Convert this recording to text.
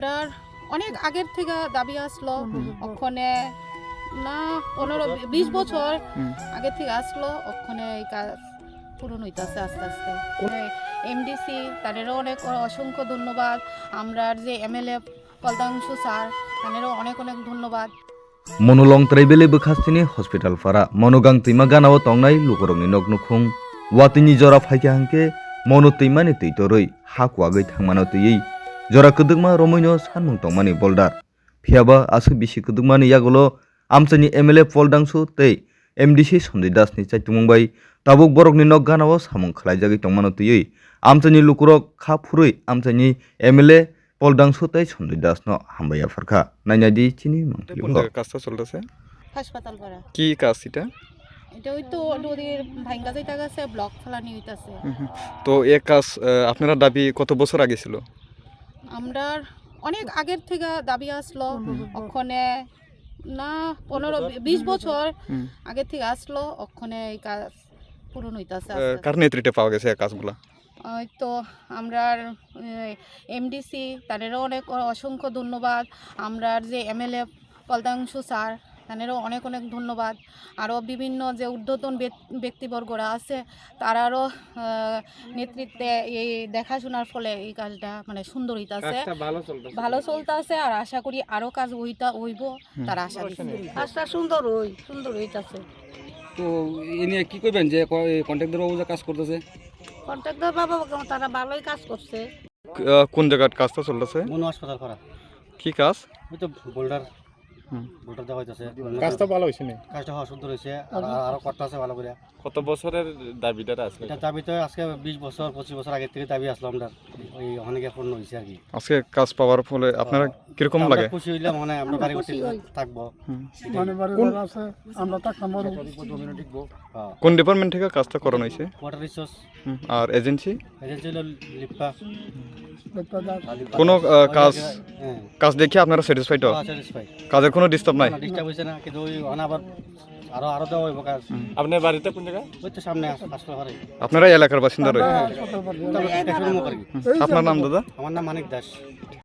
এটার অনেক আগের থেকে দাবি আসলো ওখানে না 15-20 বছর আগে থেকে আসলো ওখানে এই কাজ পূরণ হইতেছে আস্তে আস্তে। এমডিসি তাদেরও অনেক অসংখ্য ধন্যবাদ। আমরা যে এমএলএ পলদাংশু স্যার তাদেরও অনেক অনেক ধন্যবাদ। মনোলং ত্রাইবেলে বখাস্তিनि हस्पिटाल फारा मनोगां तैमा गानाव तंनाय लुगरंनि नग नुखुं वातिनि जरा फाइके हांके मनो तैमानि तैतरै हाकुआगै थांमानो तैयै जरा कदुगमा रमैनो सानमुं तंमानि बोल्डार फियाबा आसु बिसि कदुगमानि यागलो आमचानि एमएलए पलदांसु तै एमडिसि सन्जय दासनि चाइतुमुंबाई ताबुक बरकनि नग गानाव सामुं खालायजागै तंमानो तैयै आमचानि लुकुरक खा फुरै आमचानि एमएलए पलदांसु तै सन्जय दासनो हामबाया फारखा नायनादि चिनि কোন জায়গায় কাজটা চলতেছে? হাসপাতাল পাড়া কি কাজ এটা? এটা ওই তো নদীর ভাঙ্গা যাইতা গেছে ব্লক ফেলানি হইতাছে। তো এ কাজ আপনারা দাবি কত বছর আগে ছিল? আমরা অনেক আগের থেকে দাবি আসলো ওখানে না 15-20 বছর আগে থেকে আসলো ওখানে এই কাজ পূরণ হইতাছে। কার নেতৃত্বে পাওয়া গেছে এই কাজগুলা? ওই তো আমরা এমডিসি তাদেরও অনেক অসংখ্য ধন্যবাদ। আমরা যে এমএলএ পলদাংশু স্যার তাদেরও অনেক অনেক ধন্যবাদ। আরও বিভিন্ন যে ঊর্ধ্বতন ব্যক্তিবর্গরা আছে তারারও নেতৃত্বে এই দেখাশোনার ফলে এই কাজটা মানে সুন্দর হইতাছে, ভালো চলতেছে। আর আশা করি আরও কাজ হইব তার আশা দিচ্ছে। কাজটা সুন্দর হইতাছে। তো এ নিয়ে কি করবেন যে কন্ট্রাক্টর বাবু যে কাজ করতেছে? কন্ট্রাক্টর বাবা তারা ভালোই কাজ করছে। কোন জায়গায় কাজটা চলতেছে? মনো হাসপাতাল করা কি কাজ? ওই তো বোল্ডার দেওয়া হইতাছে। কাজটা ভালো হইছে না? কাজটা হওয়া সুন্দর হয়েছে, আরো করতে আছে ভালো করে। কত বছরের দাবিটা আছে? এটা দাবি তো আজকে 20 বছর 25 বছর আগে থেকে দাবি আসলো আমরা, ওই অনেকে পূর্ণ হয়েছে আর কি। আজকে কাজ পাওয়ার ফলে আপনারা কিরকম লাগে? খুশি হইলাম, মানে আমরা বাড়ি করতে থাকবো, আমরা থাকতাম। কোন ডিপার্টমেন্ট থেকে কাজটা করানো হয়েছে? ওয়াটার রিসোর্স আর এজেন্সি হলো লিপ্পা। কোনো কাজ হ্যাঁ, দেখে আপনারা স্যাটিসফাইড? স্যাটিসফাই, কাজের কোনো ডিস্টার্ব নাই? ডিস্টার্ব হয়েছে না, কিন্তু ওই আবার আরো দেওয়া হইব কাজ। আপনার বাড়িতে কোন জায়গা? ওই তো সামনে হাসপাতাল ঘরে। আপনারা এলাকার বাসিন্দা রয়েছে? হ্যাঁ, আপনার নাম দাদা? আমার নাম মানিক দাস।